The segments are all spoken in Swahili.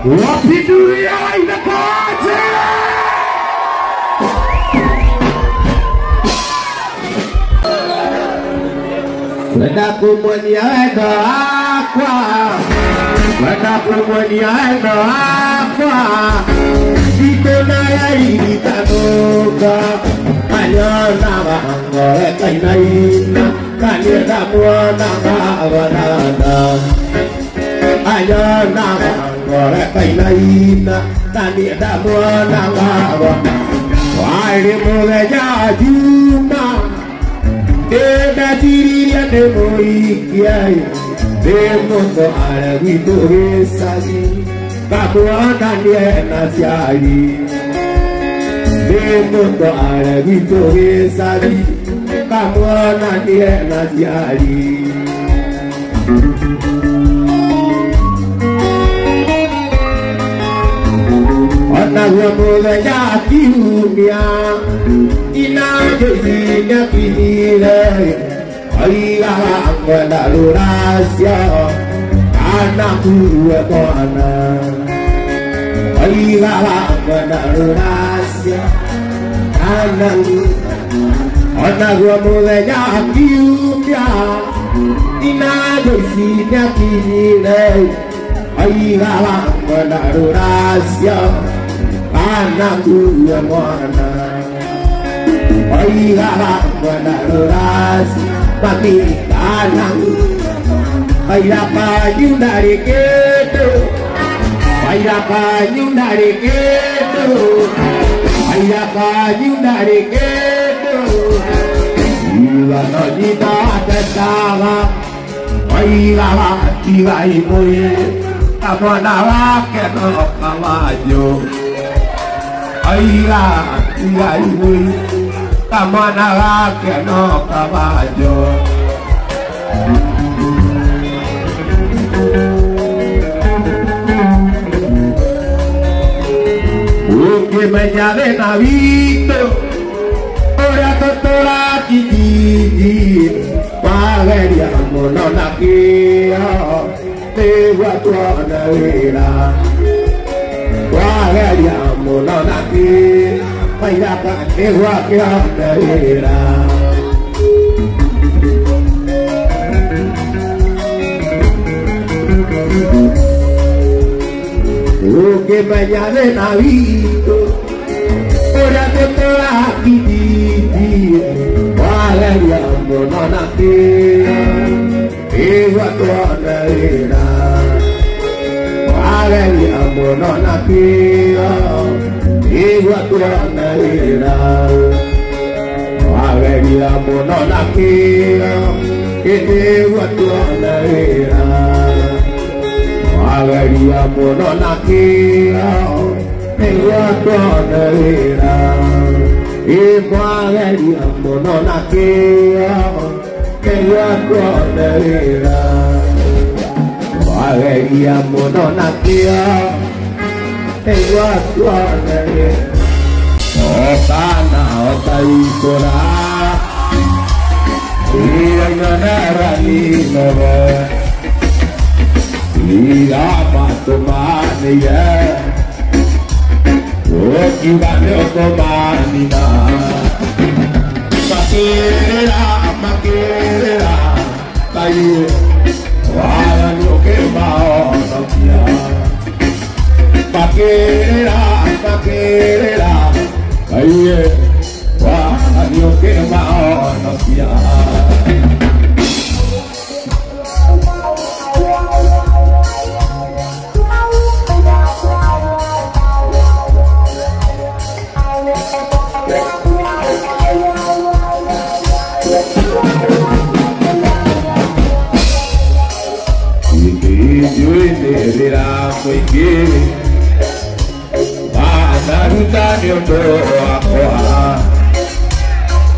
Wapindulia inakaaje? Kwenda kumwenia endo akwa, kwenda kumwenia endo akwa, Sitona ya itanuka, Kanyona mangore kainaina, Kanyona mwana mawarana, Kanyona mangore kainaina, Kanyona mwana mawarana, Wali muleja juma, Eda tiriya de moikiai, Demondo aragito resali, Kapuana niena siari, Demondo aragito resali, Kapuana niena siari. Ona guamuda ya kiumia, ina jesinya kinile, aiga angwenda lurasya, ana kuwe kona, aiga angwenda lurasya, ana ona guamuda ya kiumia, ina jesinya kinile, aiga angwenda lurasya, ana kuwe kona. Aiga angwenda lurasya, mati tanang, aiga kayu dari kedo, aiga kayu dari kedo, aiga kayu dari kedo. Ila nojita tetawa, aiga tiga imoye, amona kedo kawajo, aiga tiga imoye, amona kedo kawajo. Que me llame Navito, ora totora kiki, pagaria monona kia, te guatuana vera, pagaria monona kia, pairaka te guatuana vera. Que me llame Navito, ora te tola kiti, valeria monona kia, igual toda era, valeria monona kia, igual toda era, valeria monona kia, igual toda era. Magaria monona kia, iguatona era. E magaria monona kia, iguatona era. Magaria monona kia, iguatona era. Otana otaikora, ira inonera ninove. Ira matomani ya, oki gane otomani na. Makerera, kaye, wala nyoke maona pia. Makerera, kaye, wala nyoke maona pia. Verá foi que vai lutar meu toa,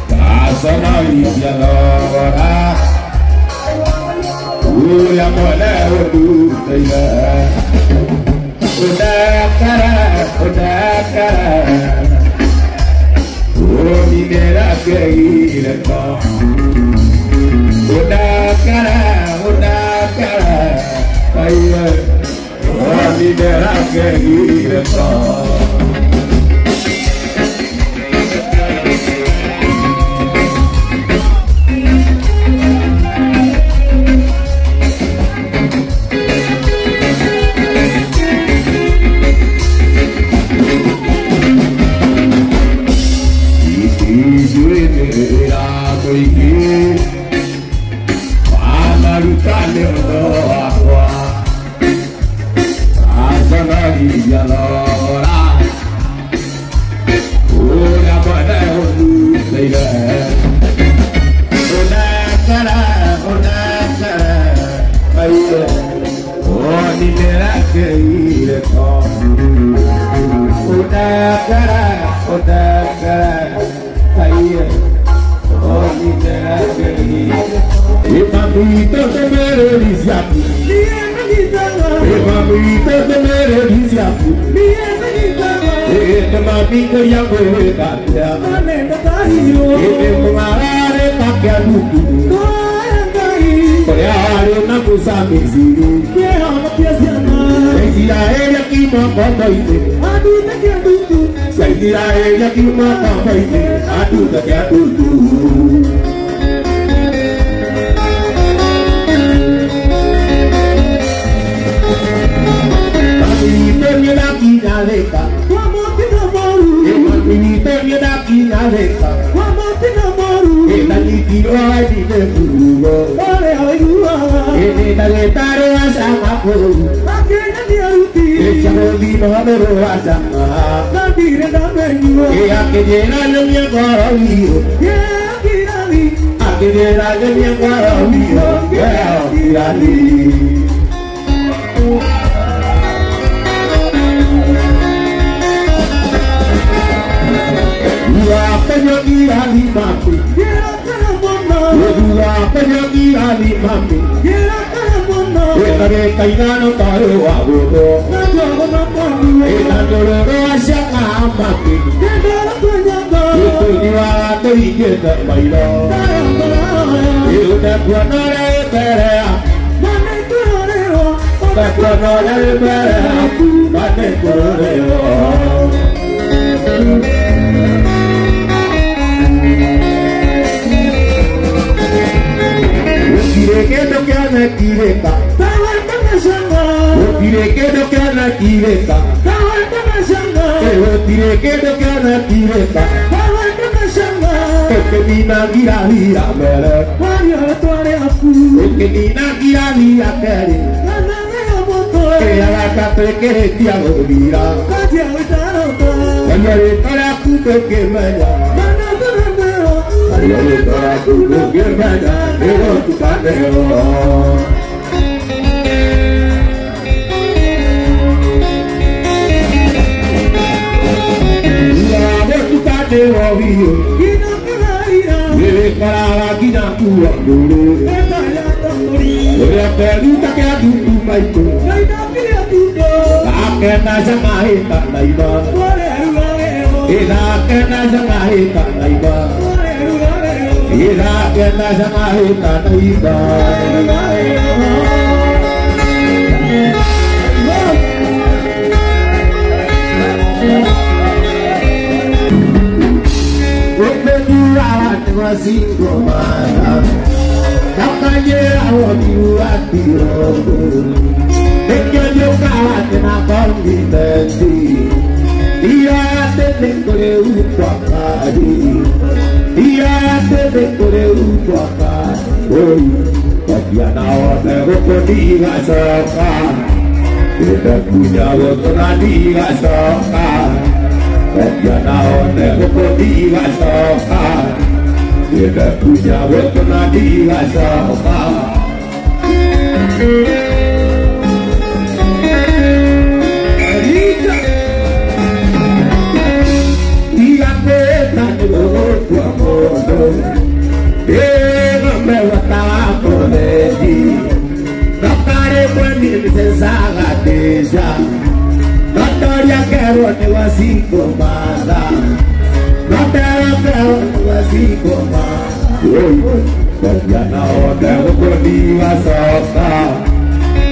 passa na ilha nova, o amor é o luta o cara, o mineira que ira o cara, minera querida.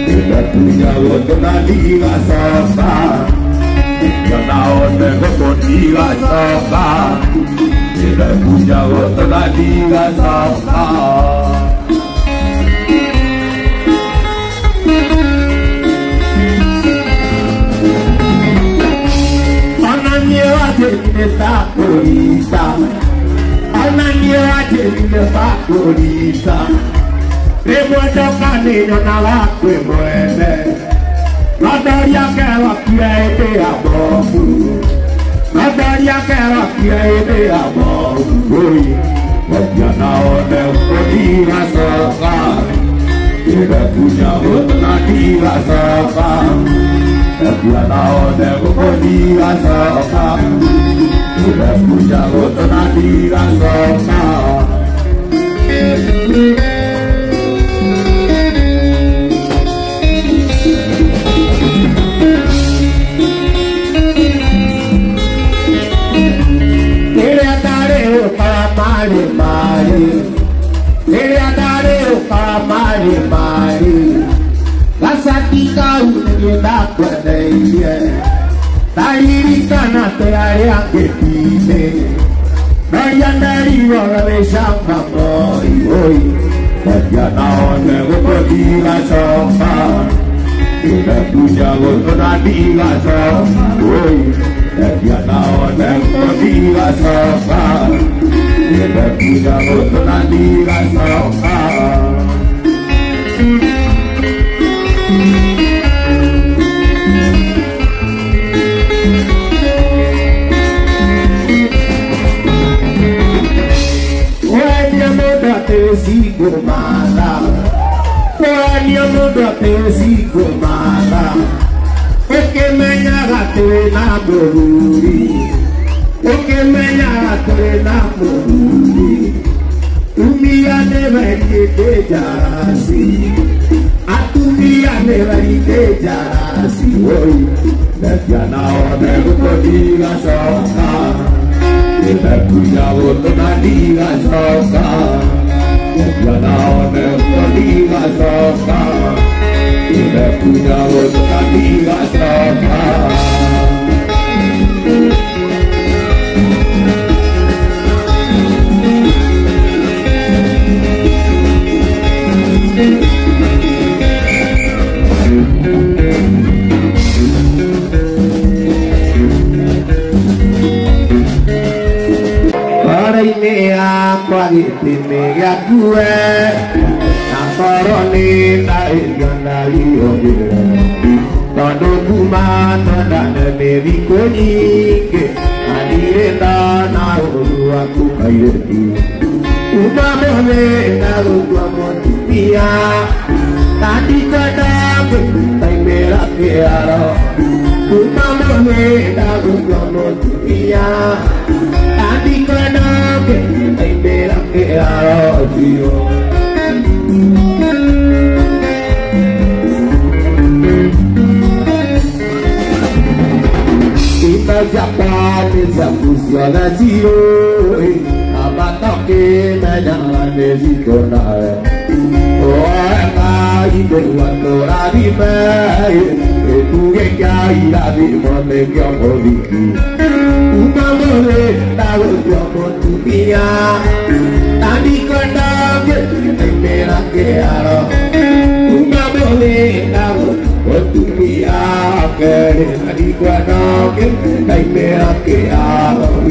Kita punya waktu nanti gak sabar. Yang tahu dengan dia sabar. Kita punya waktu nanti gak sabar. Ananya aja ini tak berita. Ananya aja ini tak berita. Remoto canino nala que muere. No daría que lo quiere amor. No daría que lo quiere amor. Ya no te podía sacar. Era tuya otra tira sacar. Ya no te podía sacar. Era tuya otra tira sacar. Mari, kasatika unyenda kwenda iye, tairika na tayari akepite, nayandari waweshamba moi, naone kukodila sofa, inakuja kukodila sofa, naone kukodila sofa, inakuja kukodila sofa. Sigo mala, Koanya muda te sigo mala, Oke menyagate na boruri, Oke menyagate na boruri, Umia neveri te jarasi, Atumia neveri te jarasi, Oi, Netiana ode kodiga soka, Kita punya waktu nadiga soka. Ya naone kodiga soka. Kita punya waktu nadiga soka. Ini apa itu mega gue, nakoroni naik gendali oke, tado kumana dan nevi konike, adirenda nauru aku kayeti, umamone nauru amoni pia, tadi kadang kita merah kearo, umamone nauru amoni pia. Tadi kena kita berak ke arah kita japan zakusia nazio, abatoke menyalan desikorna. Oh itu waktu rabi mai, itu kaya rabi mone kau boliki. Umamole tahu jopo dunia, tadi kena kita berak ke arah. Umamole tahu jopo dunia, tadi kena kita berak ke arah.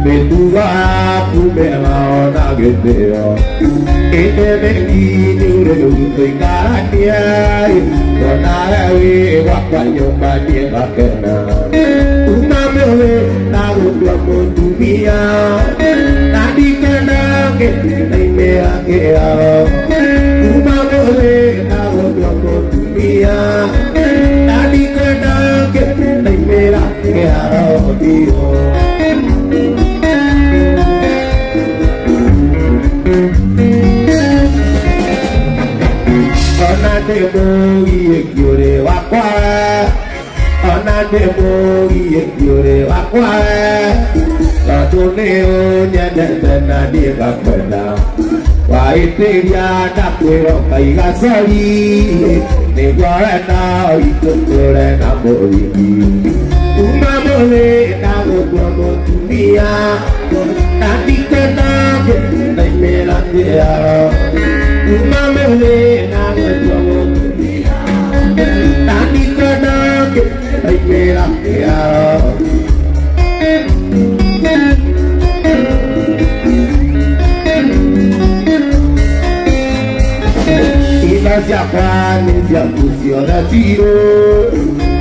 Betua aku memang nak geteo, ini begini udah karatia, konawi waktu dia tak kenal. Umamole tahu dua dunia, tadi kenal kita merah kearo. Umamole tahu dua dunia, tadi kenal kita merah kearo dio. Ona te boi kiore wakwa, nande mogi yore wakwa latune nyane tena di kapena wa iteria dakwero kai gasari ne gwarana itore na mori umamole na gogo tumia tadi kena dai mela dia umamole na gogo tumia tadi kena dai mela dia Japan ya fusiona tiro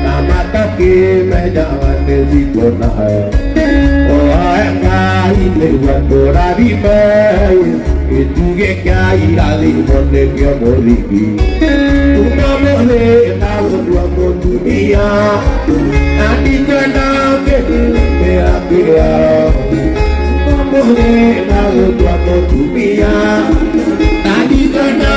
na mata que me llaman de zikona o anga ile guardora di mai e tu che cai la di monde che moriki tu mamole na tua mondunia andi kana che me apia mamole na tua mondunia andi kana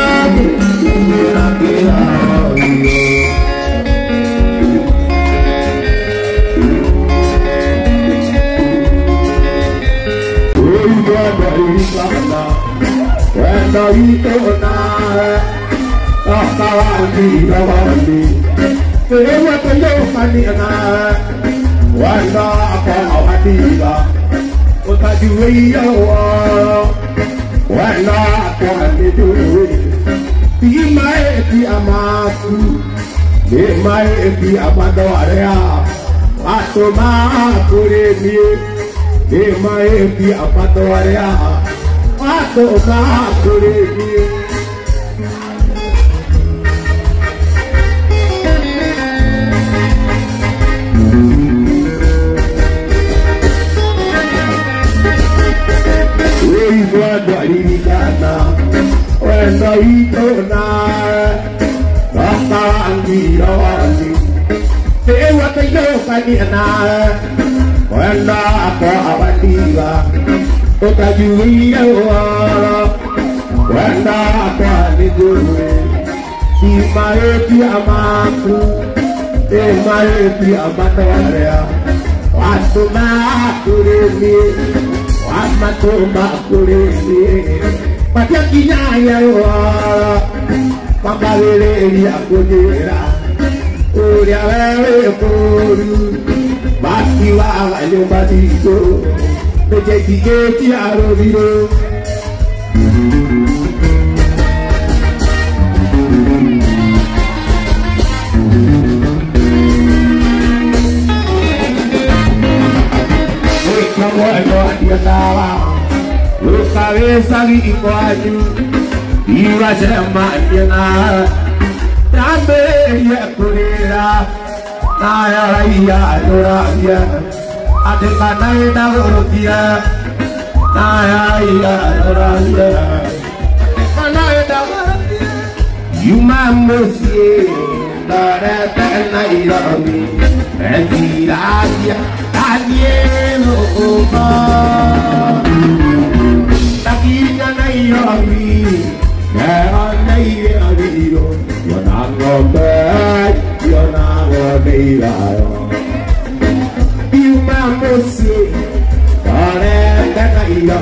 Di amatu, di mai di amado area, atau maku ini, di mai di amado area, atau maku ini. Ibu ada di sana. Wendo itu na Bakaang dirawani Dewa tayo kanina Wendo ako awandiwa Utajui yawa Wendo ako aniduwe Si maeti amaku Si maeti amatawarea Watu makuremi Watu makuremi Pacakinya ya Allah Pakalele dia kujera Uria wewe koru Baki wa nyumba tiko Mejeki keti arobiro Kamu eko dia salah Lu cabeza igual Iba a mañana También ya culera Naya ya lloraría Ate canay na rotia Naya ya lloraría Canay na rotia Yumamusi Dara tena irami Mentiradia Nadie lo opa Takinya na irami Yo nago back, yo nago beira. You mamusi, kare tena iyo.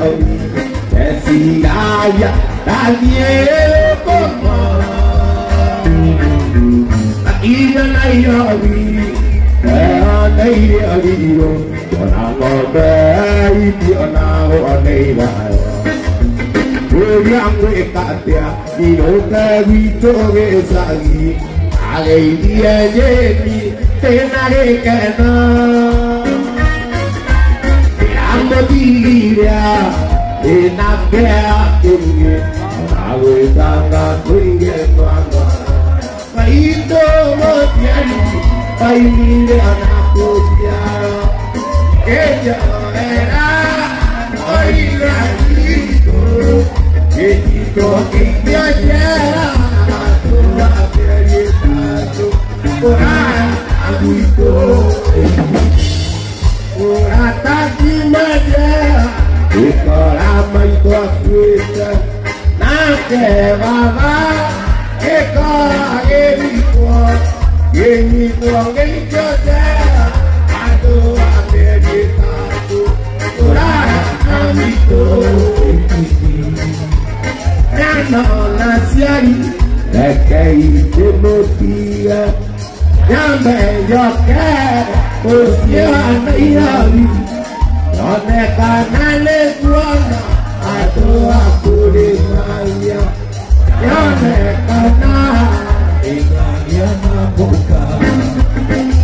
Esi aya, nadie koma. Takinya na irami, na iyo. Yo nago back, yo nago beira. Yang wekatia inoka wito gesagi agei dia jadi tenare kana amo diria enakea kunge awe tanga kunge tanga paito motiani paimile anako dia ella era oira Itu kita jaya, tua perintah, orang aku itu, orang tadi maja, ikolah mentua kita, nanti bapa, ikolah ini kuat, ini jodoh. Demotia Nyambe yoke Usiana iyawi Yone kanale kuana Atu aku di maya Yone kanale Inganya nabuka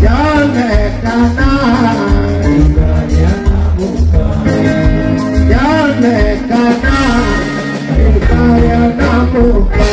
Yone kanale Inganya nabuka Yone kanale Inganya nabuka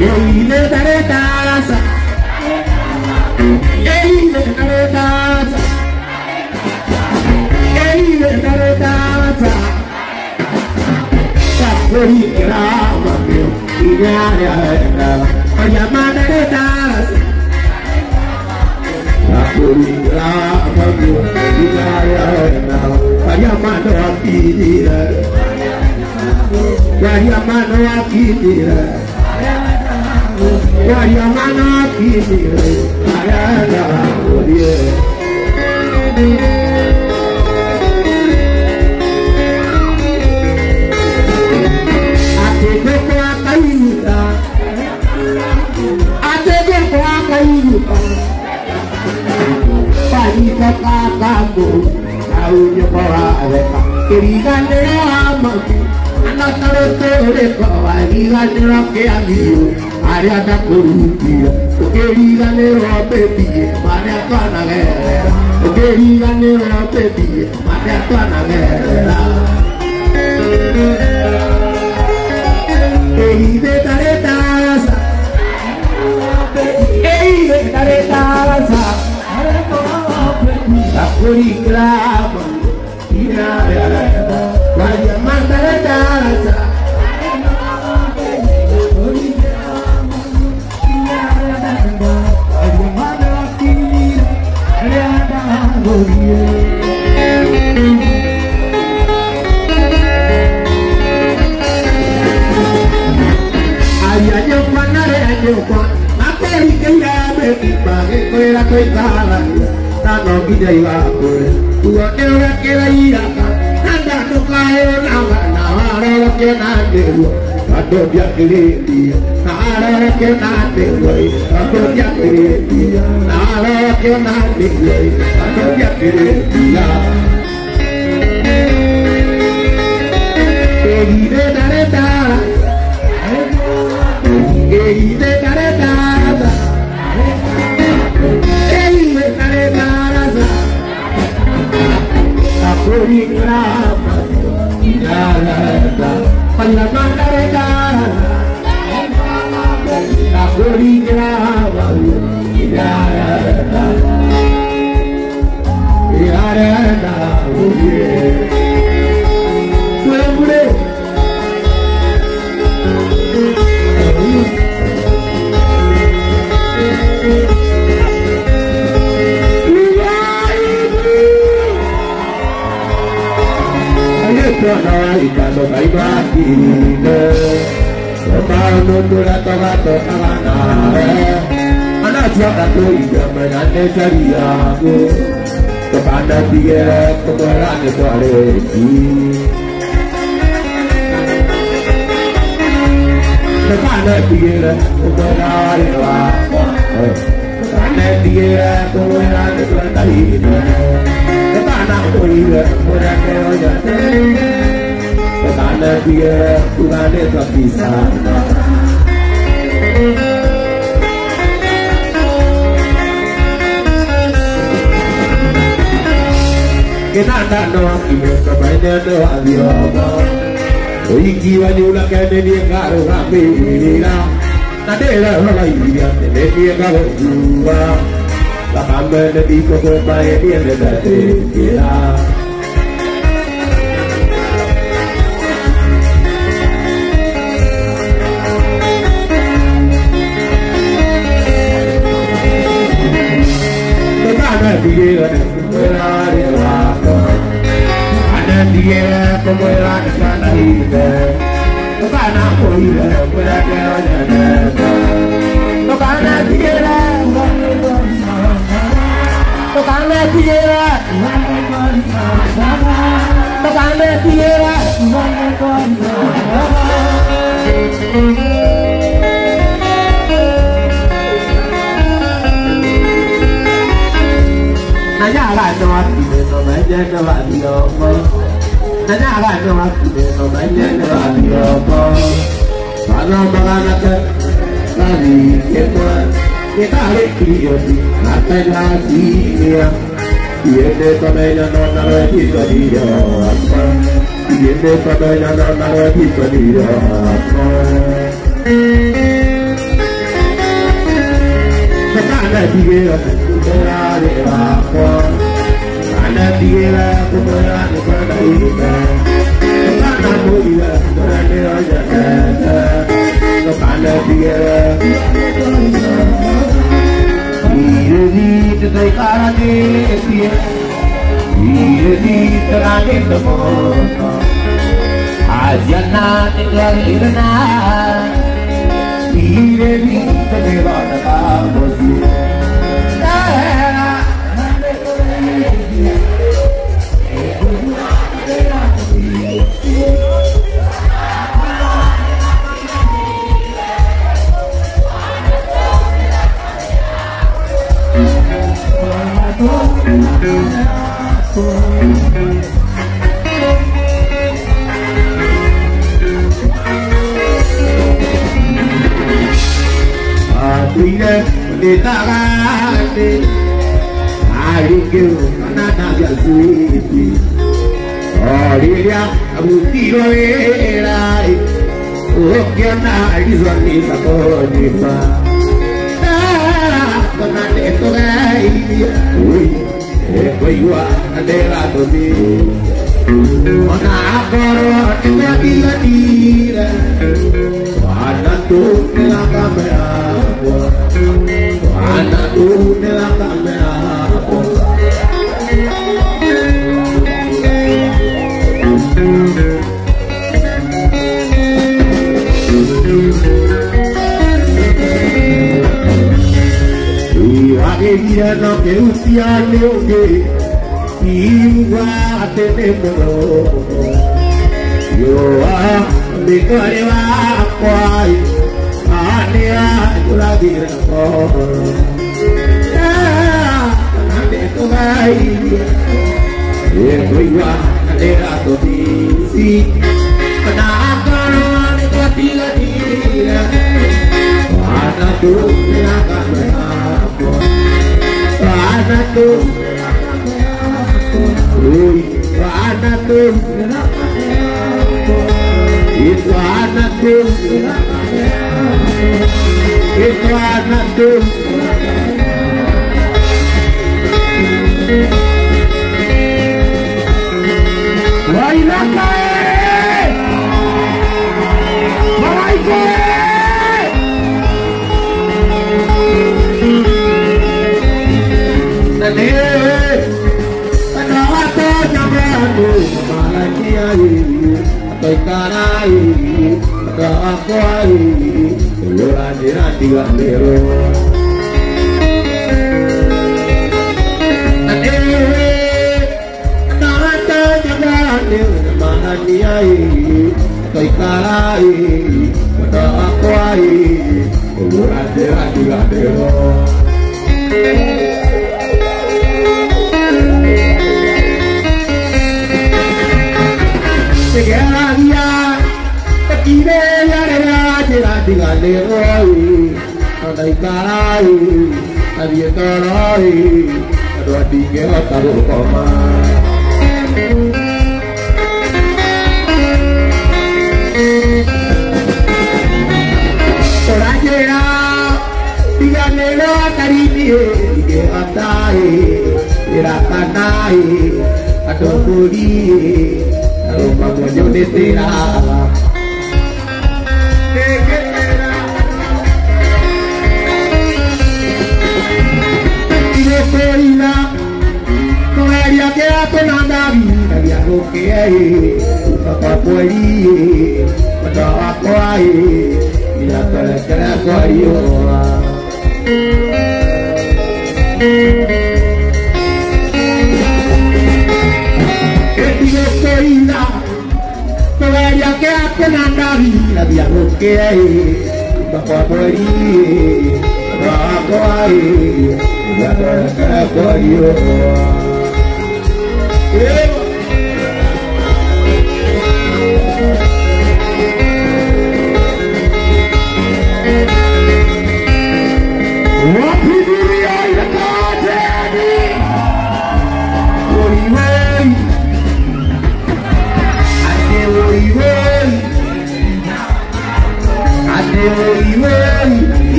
Ini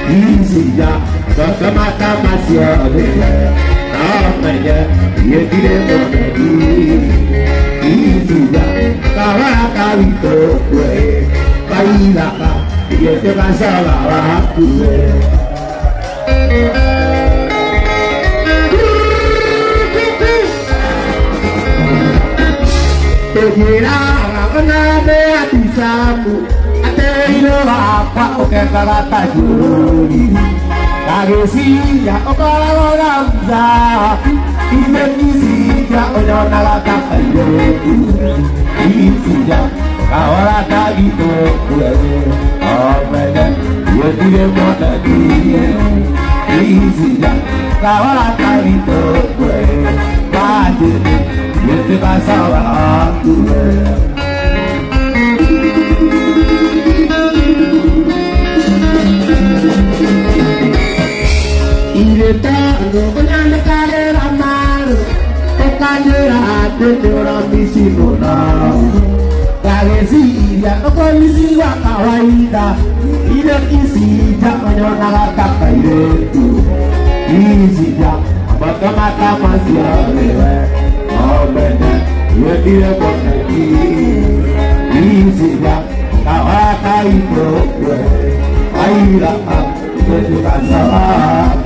easy ya, mata masih ada, namanya dia tidak mengerti, easy ya, kawan kali gue, baiklah dia tidak salah gue. Kira menade hati samu, atelo apa oke karata juri, kagesi ya okala ramza, isi ya onyona lata kayo, isi ya kawala kagito kue, oh man, yo tidak mau lagi, isi ya kawala kagito kue, maju. Yete pasaba tu Iretano banana carrera mar Tocandera te ora misimona Kagesiya no polisi wa kawaida Ire isija onyona la kapairetu Isija mata masih alewe Oh benar, dia tidak mengerti. Isinya kawaka itu gue, baiklah dia tidak salah.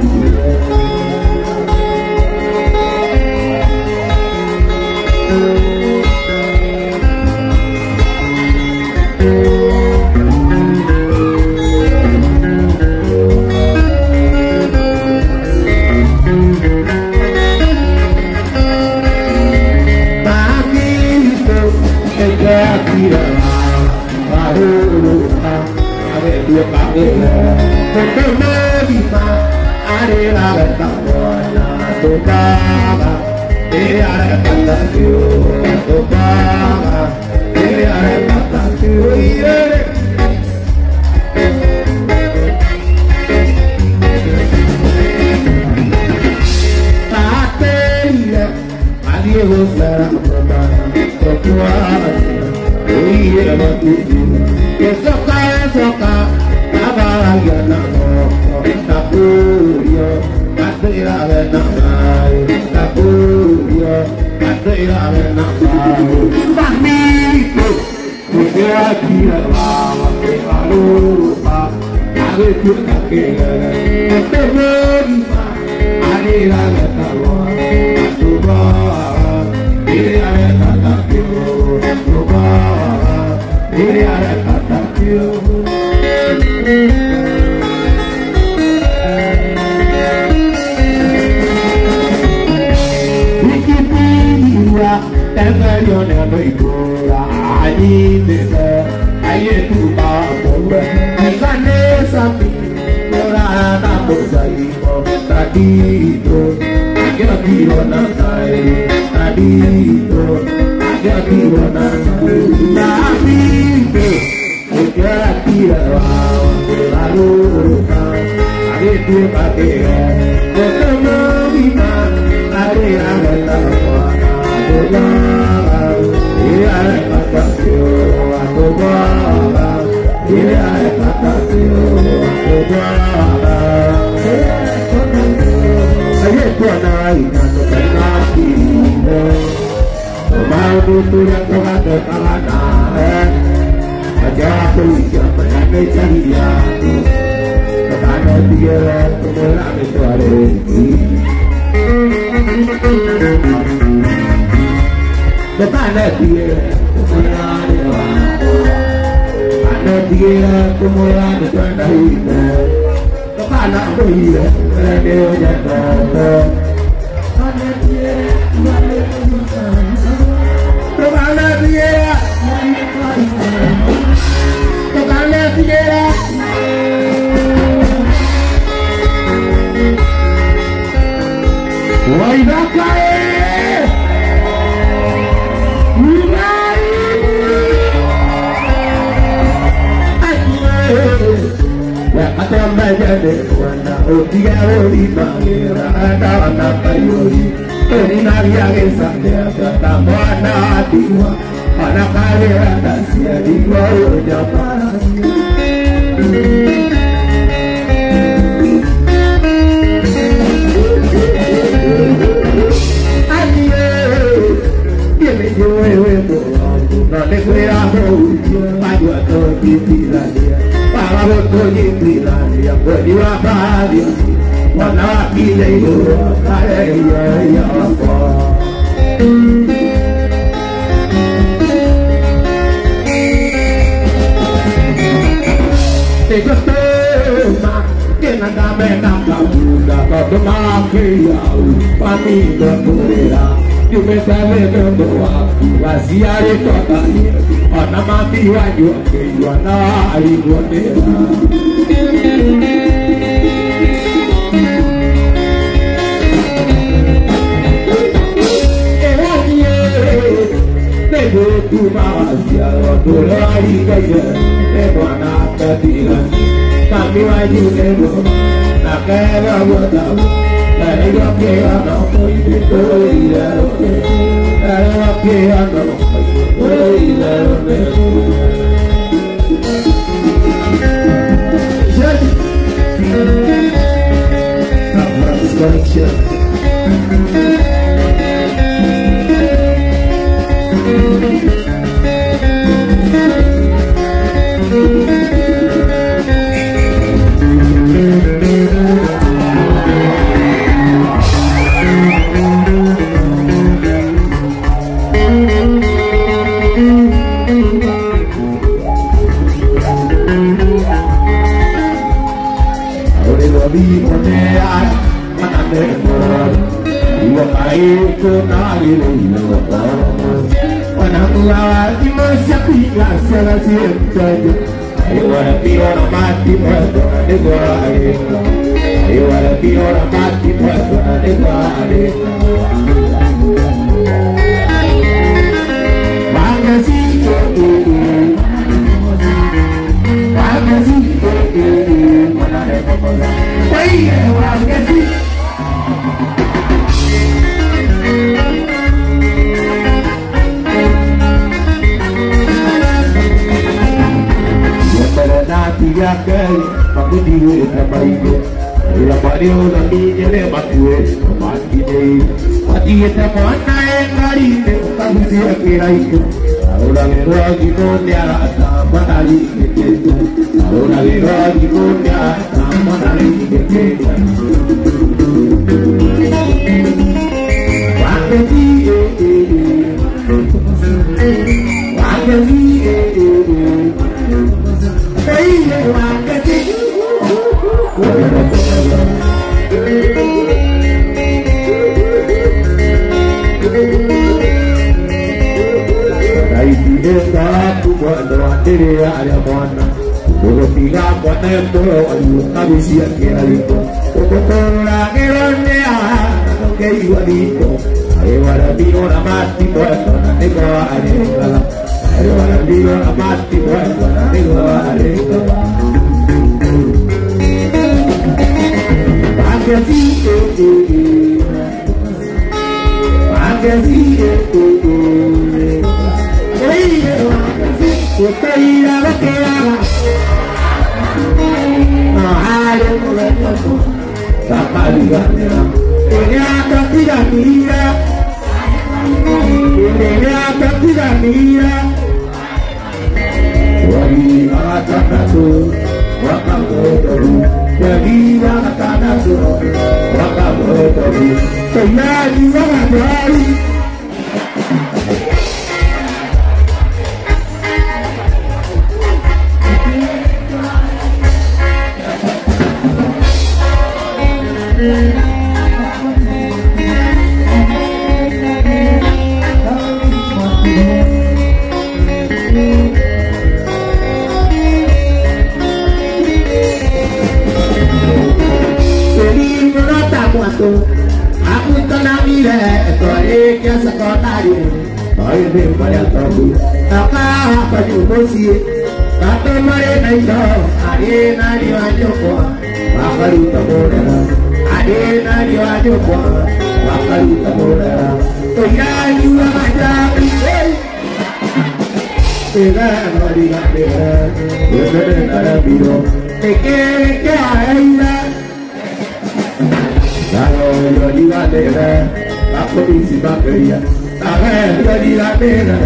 di la pena,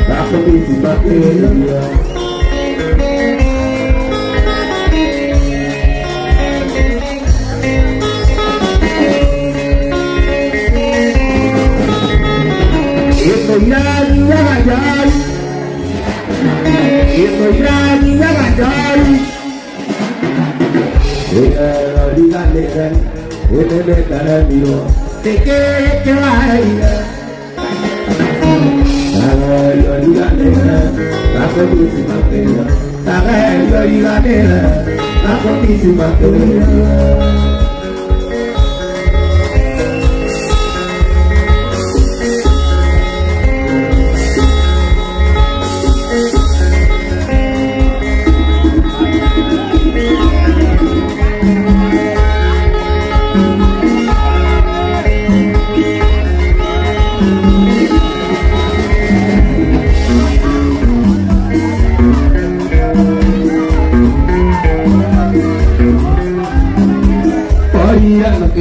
aku bisa pakai. Itu jadi wajar, itu jadi wajar. Kalau di kanderan, itu bekaran dulu. Tiket kaya. Kalau di kanderan, aku bisa pakai. Kalau di kanderan, aku bisa pakai.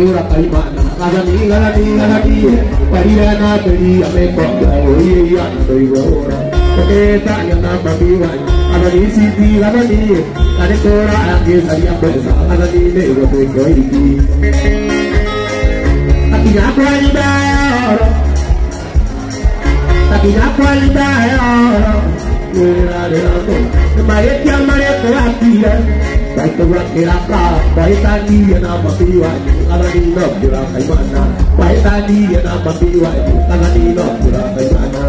Ora kaimana galani parirana beri ame koga oye ya doi ora keta yang nama biwan ada di sini galani ada kora age saya besa ada di nego koi tapi apa lidar kemarin yang mana kelahiran baik kira-kira baik tadi yang nama biwan karena di nok jurang kaimana baik tadi yang nama biwan karena di nok jurang kaimana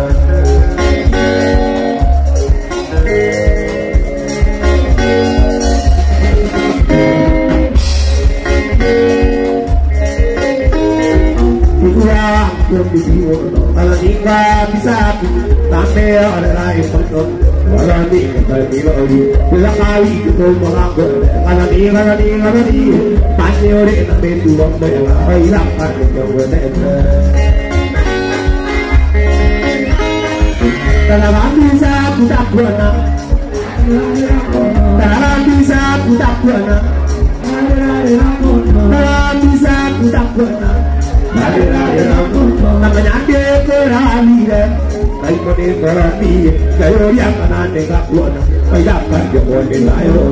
kurang belum disiur kalau nikah bisa sampai ada lain pun kalau ni kalau ni bila kali itu mengaku kalau ni pasti orang nak betu benda hilang kan yang benar kalau bisa aku tak pernah kalau bisa aku tak pernah kalau bisa aku tak pernah namanya dia kerani deh, baik kode kerani, kayu yang kanan dekat kuat, kayak apa dia kode layo.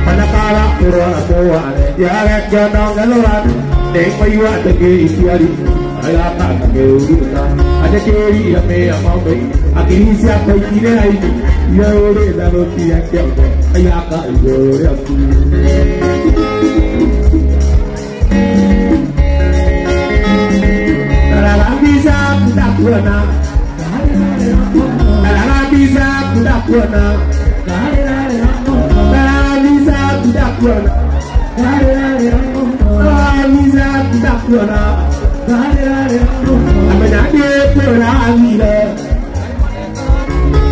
Pada kala kurang kuat, dia jadang galuan, dek mayuat dek istiari. Ayah tak keurutan, ada kiri yang memang baik. Akhirnya siapa kira ini? Ya orang dalam tiang tiang, ayah tak orang tu. Kalau bisa tak pernah, kalau bisa tak pernah, kalau bisa tak pernah, kalau bisa tak pernah. Apa jadi perang ini?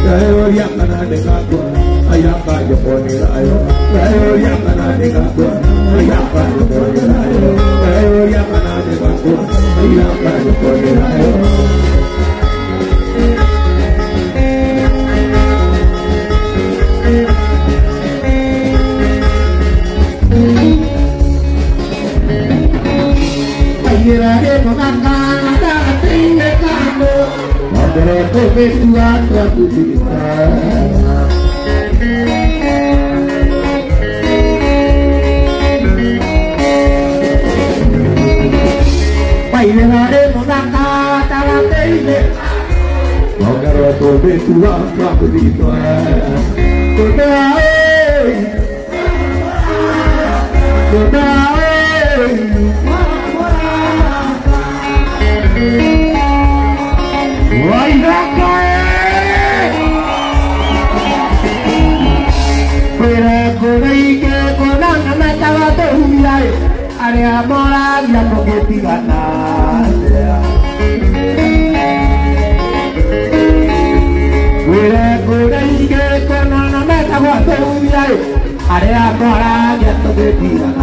Saya yang mana dekat gua, ayah apa jepun ayo. Saya yang mana dekat gua, ayah apa jepun ayo. Saya yang mana dekat gua, ayah apa jepun ayo. Kira-kira mengakan ada tinggal kamu, ada kebetulan suatu cerita. Kira-kira mengakan ada tinggal kamu, ada kebetulan suatu cerita. Area moral yang mengetikan area moral yang mengetikan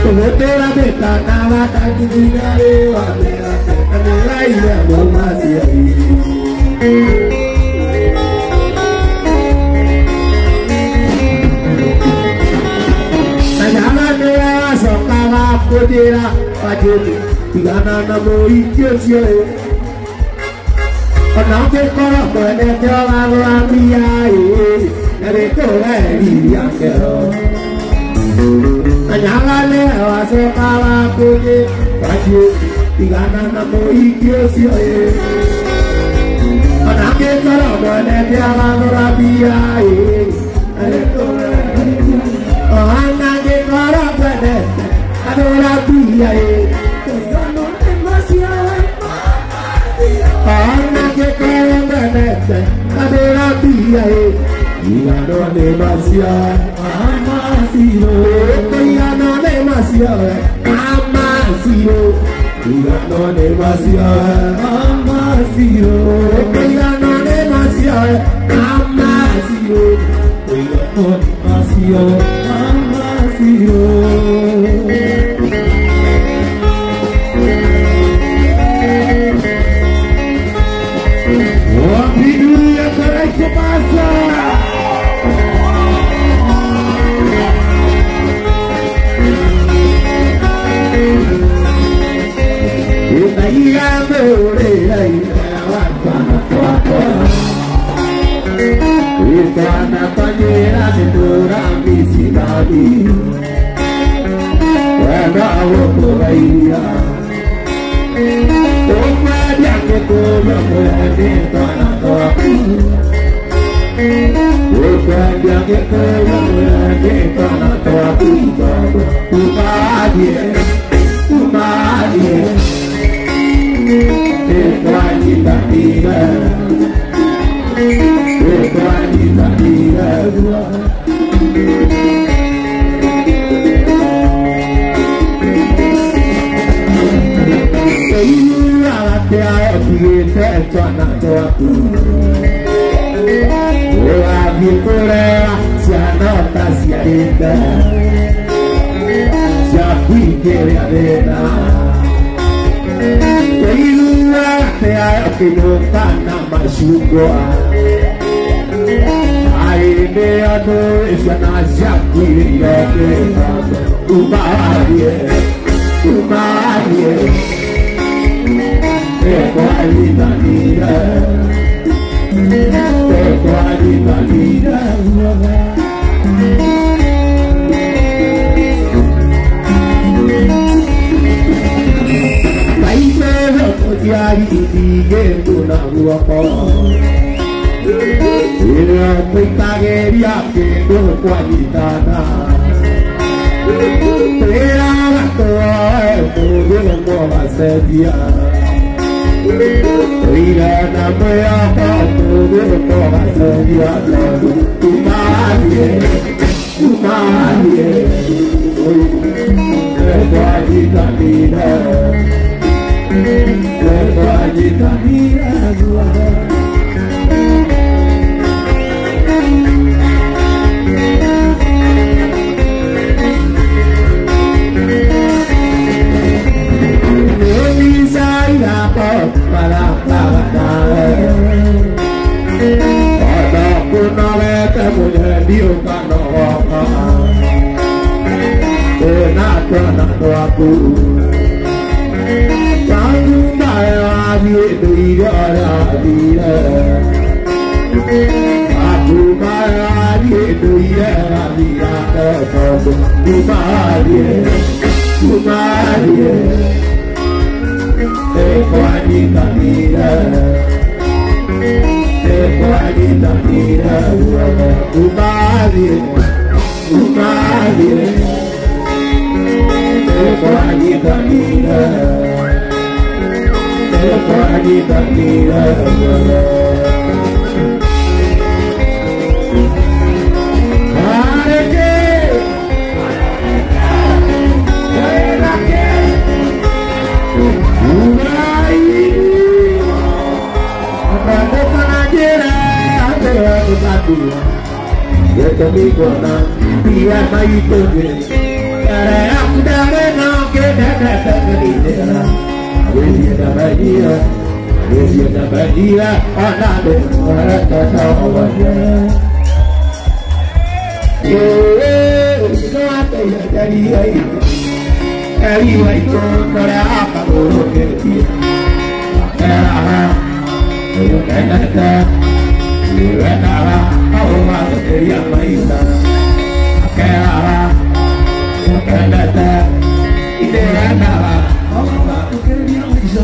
Como te la beta, nada, ya masih jangan dia sokala putira pajut tigana namo ikesye anake kora bane jalan lambiai dari kore diangkero jangan dia sokala putira pajut tigana namo ikesye anake kora bane jalan lambiai dari kore anake kora bane adora biai anake kora bane adora biai no demasiado amasiro no demasiado amasiro no demasiado amasiro no demasiado amasiro no demasiado amasiro Wapiduria carai que passa Ikana panjera de durami sidadi Wada woto raiya Toma dia ke toma puede tana toaku Toma dia ke toma puede tana toaku Tumadie Equalita tira Equalita tira Aguesiana Bahia, Aguesiana Bahia, Anade, Anata Awanya. Nate ya dari ai con para acabo que dia. Era, eu canata, eu era, uma queria mais. Era, eu canata, era, uma queria mais.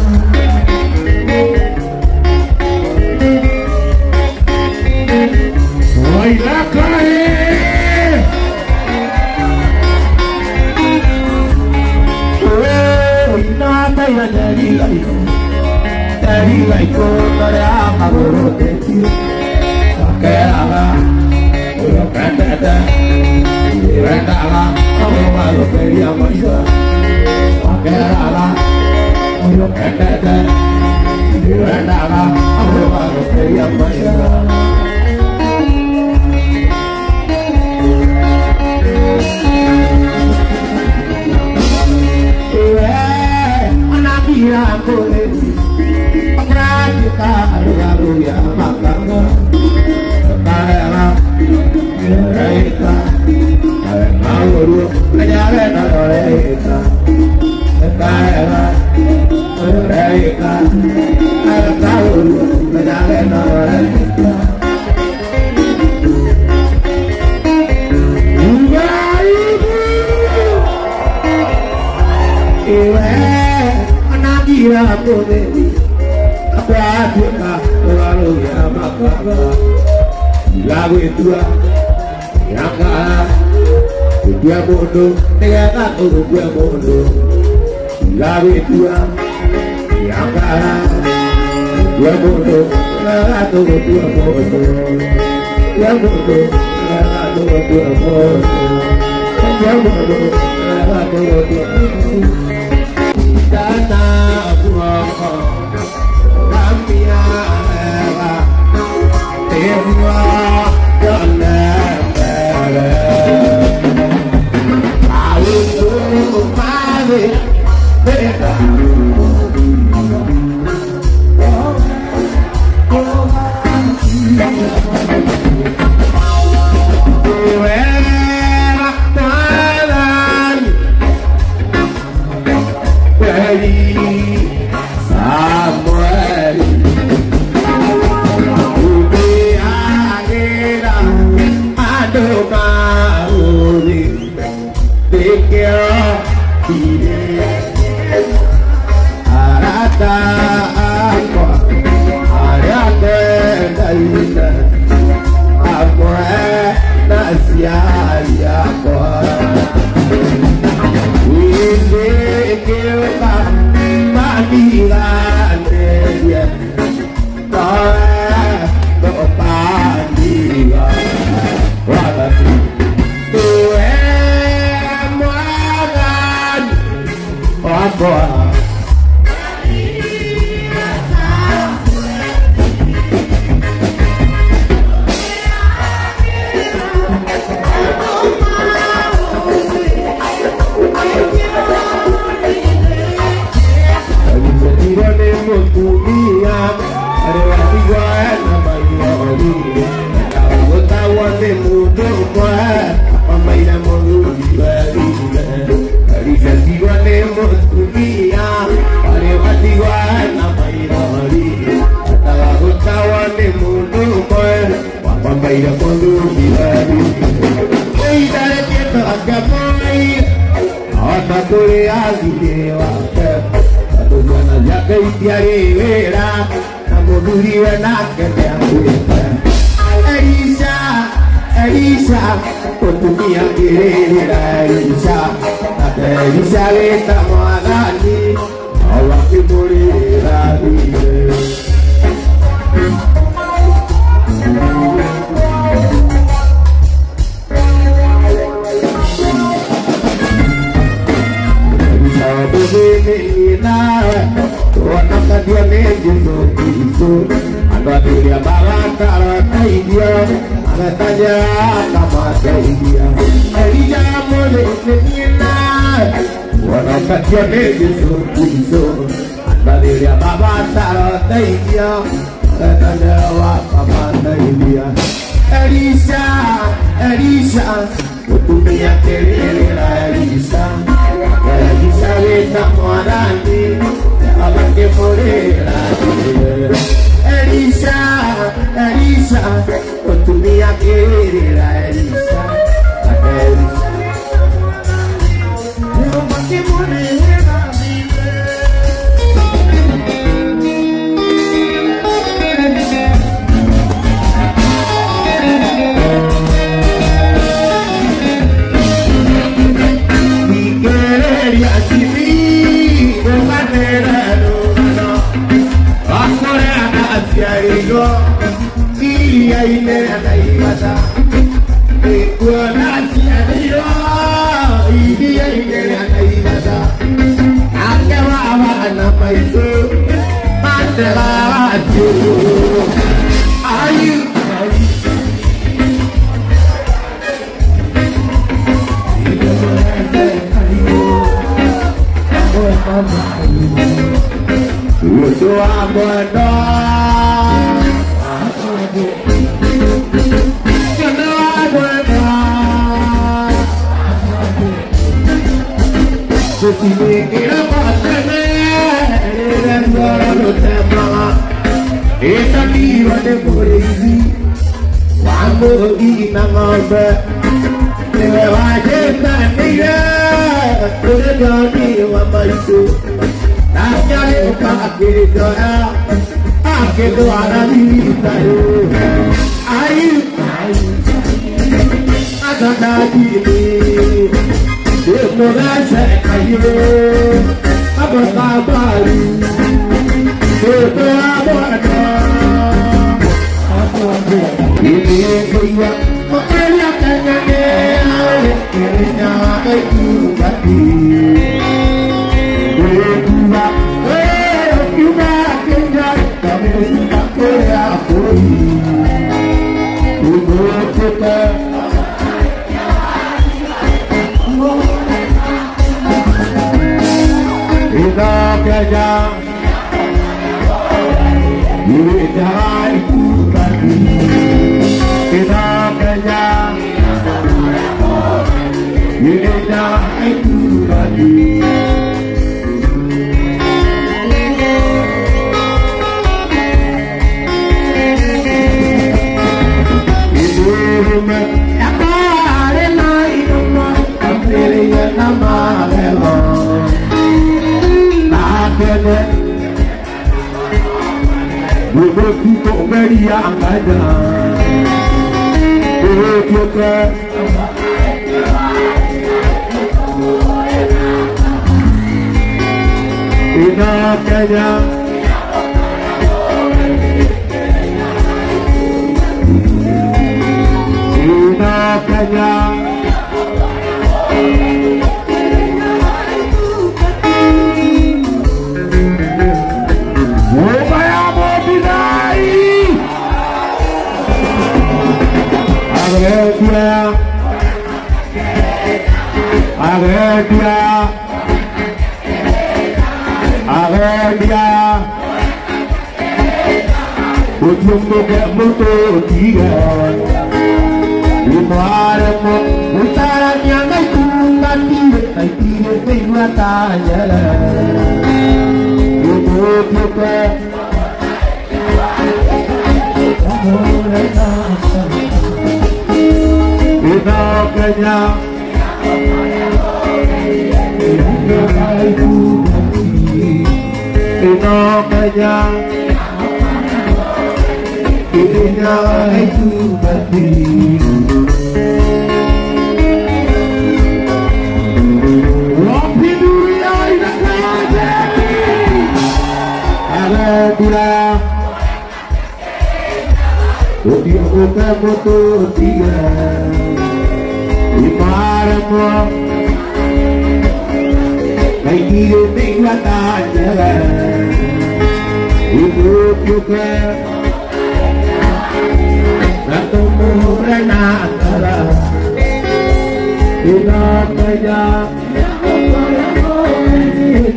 Oi lá cae. Dari laiko dari amagoro teti, kaya ulo kanda, irenda ulo malo keri amasya, kaya ulo kanda, irenda ulo malo keri amasya. Anak boleh kita lalu ya makanya karena kita mau dulu ajaran kita karena kita ada tahu ajaran kita anak dia boleh kita lalu ya makanya lagu itu yang kalah dia bodoh dengan aku dia bodoh lagu itu yang kalah dia bodoh dengan aku dia bodoh dia bodoh dengan aku dia bodoh dia bodoh dengan aku dia bodoh dana aku Badilia baba taro teikia Tanawa baba teikia Elisa, Elisa Utumia kelele Elisa Elisa weta mwarani Abake morera Elisa, Elisa Utumia kelele Elisa Elisa Abake morera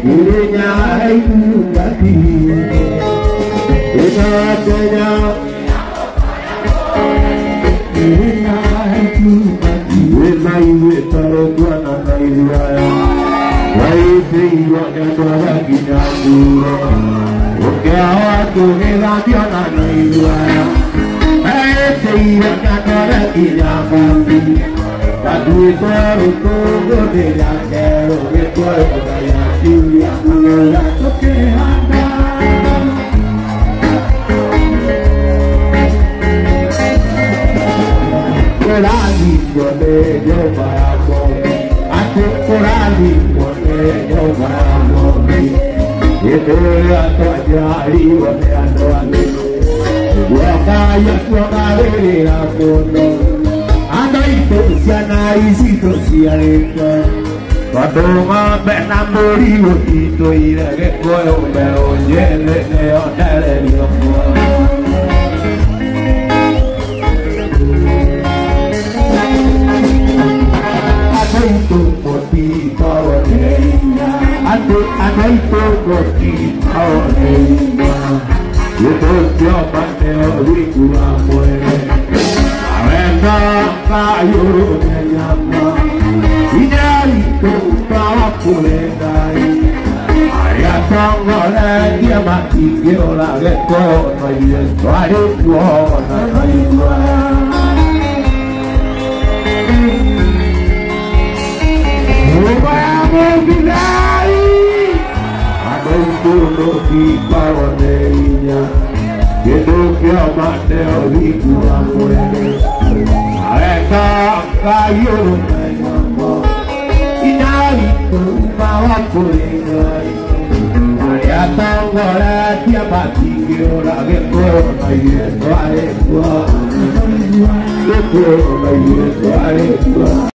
Dirinya itu mati. Ingatnya iwe taro tuana na iwaya. Waite iwa katoa kinakura. Ukiawa tuhela diana na iwaya. Waite iwa katoa kinakura. Kadui taro togo de la kero que tuai kaya tiya angela toke handa. Korali kone yo baramo, ate korali kone yo baramo. Ito ato ajari wane ano ane, wakaya wakare na kono. Ando itu siana isi to siareka, padoma benamori itu ira ke koyo beo jele ne onere yomo. Ando itu poti kawane, ando itu poti kawane. Itu siapa neoriku amoe. Kayu menyapa, inari tumpawa kulendai. Ayat tanggore dia mati kiola geko maye suare tuona kayua. Ubamu binai, ada itu di kawanenya. Hidup yang mati oriku amoe. Eka kayu menyapa, inari tumpawa kulendai. Ayat tanggore dia mati kiola geko maye suare tuona kayua.